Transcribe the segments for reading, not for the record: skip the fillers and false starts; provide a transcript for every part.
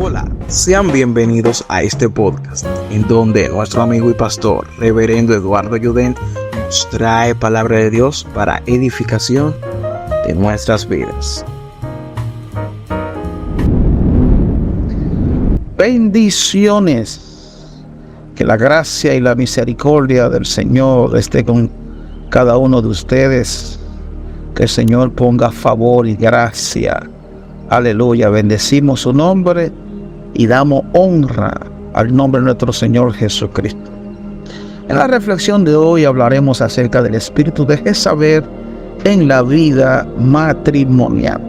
Hola, sean bienvenidos a este podcast, en donde nuestro amigo y pastor, reverendo Eduardo Yudent, nos trae palabra de Dios para edificación de nuestras vidas. Bendiciones. Que la gracia y la misericordia del Señor esté con cada uno de ustedes. Que el Señor ponga favor y gracia. Aleluya. Bendecimos su nombre y damos honra al nombre de nuestro Señor Jesucristo. En la reflexión de hoy hablaremos acerca del espíritu de Jezabel en la vida matrimonial.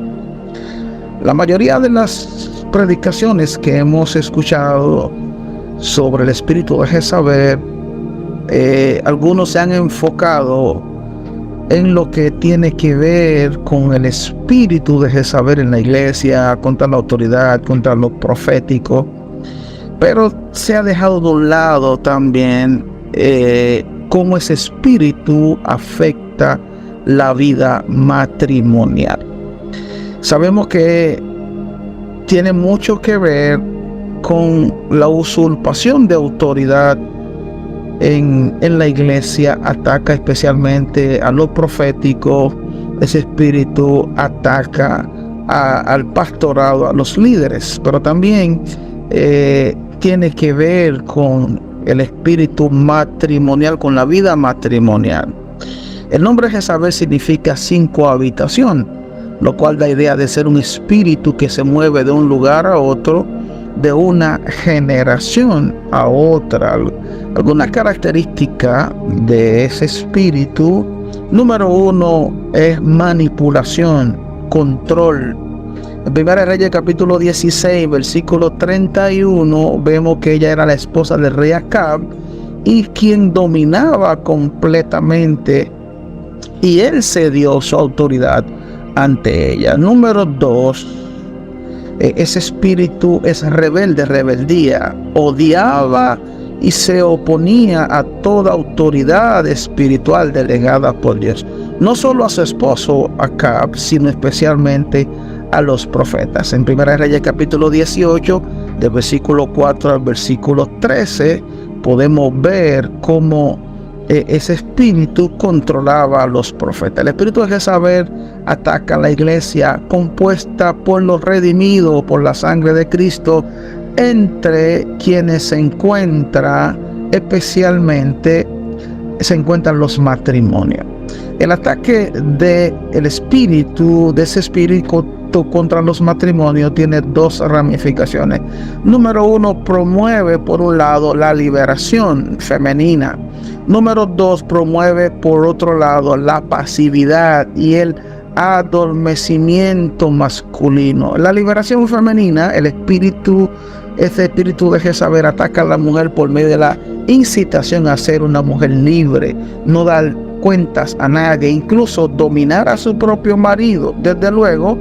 La mayoría de las predicaciones que hemos escuchado sobre el espíritu de Jezabel, algunos se han enfocado en lo que tiene que ver con el espíritu de Jezabel en la iglesia, contra la autoridad, contra lo profético, pero se ha dejado de un lado también cómo ese espíritu afecta la vida matrimonial. Sabemos que tiene mucho que ver con la usurpación de autoridad en la iglesia. Ataca especialmente a lo profético. Ese espíritu ataca al pastorado, a los líderes, pero también tiene que ver con el espíritu matrimonial, con la vida matrimonial. El nombre Jezabel significa sin cohabitación, lo cual da idea de ser un espíritu que se mueve de un lugar a otro, de una generación a otra. Alguna característica de ese espíritu: número 1 es manipulación, control. En 1 Reyes capítulo 16 versículo 31 vemos que ella era la esposa del rey Acab y quien dominaba completamente, y él cedió su autoridad ante ella. Número 2, ese espíritu es rebelde, rebeldía, odiaba y se oponía a toda autoridad espiritual delegada por Dios, no solo a su esposo Acab, sino especialmente a los profetas. En 1 Reyes capítulo 18, del versículo 4 al versículo 13, podemos ver cómo ese espíritu controlaba a los profetas. El espíritu de Jezabel ataca a la iglesia compuesta por los redimidos por la sangre de Cristo, entre quienes se encuentran los matrimonios. El ataque de ese espíritu contra los matrimonios tiene dos ramificaciones. Número 1, promueve por un lado la liberación femenina. Número 2, promueve por otro lado la pasividad y el adormecimiento masculino. La liberación femenina, ese espíritu de Jezabel ataca a la mujer por medio de la incitación a ser una mujer libre, no dar cuentas a nadie, incluso dominar a su propio marido. Desde luego,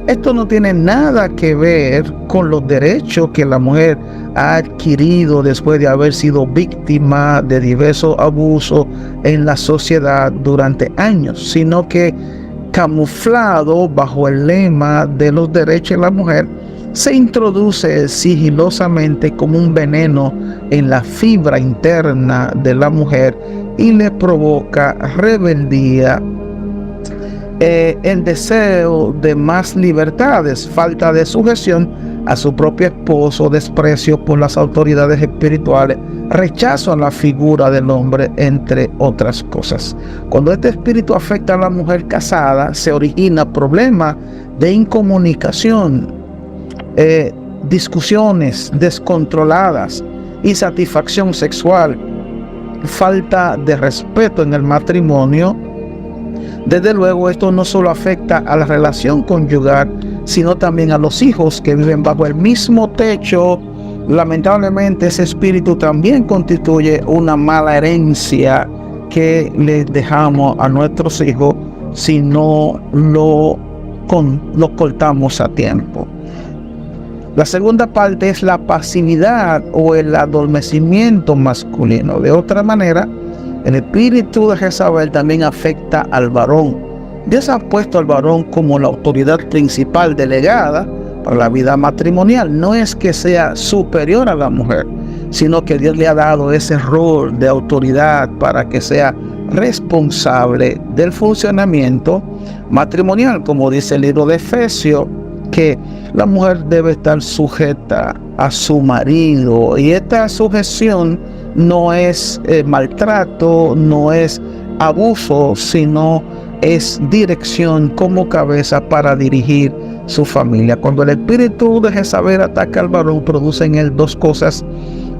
esto no tiene nada que ver con los derechos que la mujer ha adquirido después de haber sido víctima de diversos abusos en la sociedad durante años, sino que camuflado bajo el lema de los derechos de la mujer, se introduce sigilosamente como un veneno en la fibra interna de la mujer y le provoca rebeldía, el deseo de más libertades, falta de sujeción a su propio esposo, desprecio por las autoridades espirituales, rechazo a la figura del hombre, entre otras cosas. Cuando este espíritu afecta a la mujer casada, se origina problemas de incomunicación, discusiones descontroladas, insatisfacción sexual, falta de respeto en el matrimonio. Desde luego, esto no solo afecta a la relación conyugal, sino también a los hijos que viven bajo el mismo techo. Lamentablemente, ese espíritu también constituye una mala herencia que les dejamos a nuestros hijos si no lo cortamos a tiempo. La segunda parte es la pasividad o el adormecimiento masculino. De otra manera, el espíritu de Jezabel también afecta al varón. Dios ha puesto al varón como la autoridad principal delegada para la vida matrimonial. No es que sea superior a la mujer, sino que Dios le ha dado ese rol de autoridad para que sea responsable del funcionamiento matrimonial, como dice el libro de Efesios, que la mujer debe estar sujeta a su marido, y esta sujeción no es maltrato, no es abuso, sino es dirección como cabeza para dirigir su familia. Cuando el espíritu de Jezabel ataca al varón, produce en él dos cosas: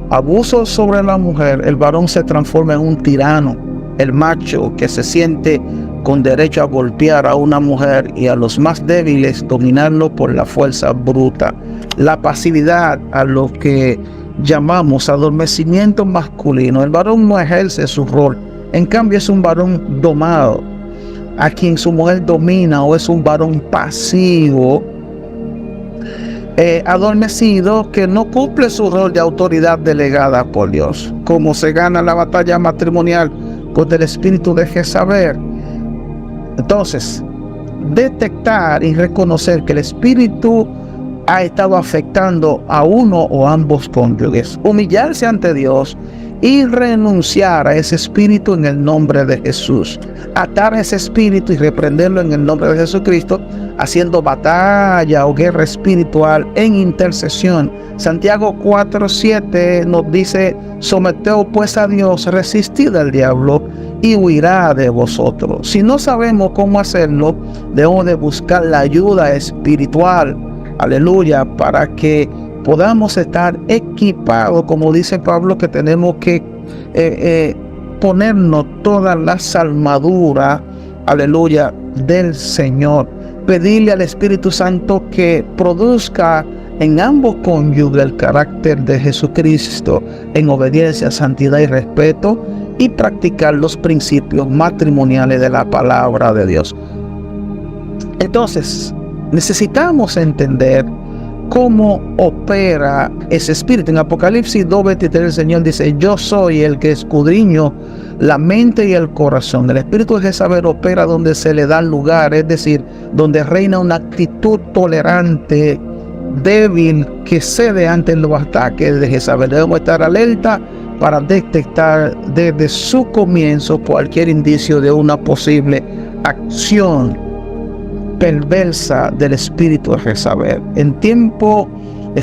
abuso sobre la mujer. El varón se transforma en un tirano, el macho que se siente con derecho a golpear a una mujer y a los más débiles dominarlo por la fuerza bruta. La pasividad, a lo que llamamos adormecimiento masculino. El varón no ejerce su rol, en cambio es un varón domado, a quien su mujer domina, o es un varón pasivo, adormecido, que no cumple su rol de autoridad delegada por Dios. ¿Cómo se gana la batalla matrimonial? Con el espíritu de Jezabel. Entonces, detectar y reconocer que el espíritu ha estado afectando a uno o ambos cónyuges, humillarse ante Dios y renunciar a ese espíritu en el nombre de Jesús, atar a ese espíritu y reprenderlo en el nombre de Jesucristo, haciendo batalla o guerra espiritual en intercesión. Santiago 4:7 nos dice: someteos pues a Dios, resistid al diablo y huirá de vosotros. Si no sabemos cómo hacerlo, debemos de buscar la ayuda espiritual, aleluya, para que podamos estar equipados, como dice Pablo, que tenemos que ponernos todas las armaduras, aleluya, del Señor. Pedirle al Espíritu Santo que produzca en ambos cónyuges el carácter de Jesucristo, en obediencia, santidad y respeto, y practicar los principios matrimoniales de la palabra de Dios. Entonces, necesitamos entender cómo opera ese espíritu. En Apocalipsis 2:23 el Señor dice: yo soy el que escudriño la mente y el corazón. El espíritu de Jezabel opera donde se le da lugar, es decir, donde reina una actitud tolerante, débil, que cede ante los ataques de Jezabel. Debemos estar alerta para detectar desde su comienzo cualquier indicio de una posible acción perversa del espíritu de Jezabel. Es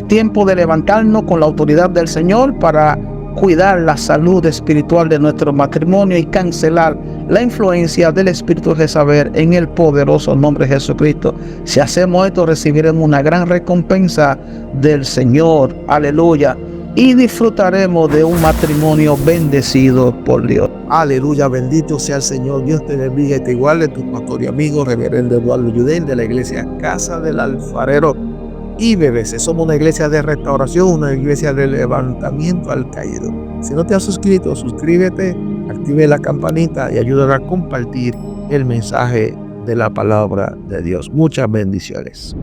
tiempo de levantarnos con la autoridad del Señor para cuidar la salud espiritual de nuestro matrimonio y cancelar la influencia del espíritu de Jezabel en el poderoso nombre de Jesucristo. Si hacemos esto, recibiremos una gran recompensa del Señor, aleluya, y disfrutaremos de un matrimonio bendecido por Dios. Aleluya, bendito sea el Señor. Dios te bendiga y te guarde. Tu pastor y amigo, reverendo Eduardo Yudel, de la iglesia Casa del Alfarero y BBC. Somos una iglesia de restauración, una iglesia de levantamiento al caído. Si no te has suscrito, suscríbete, active la campanita y ayúdame a compartir el mensaje de la palabra de Dios. Muchas bendiciones.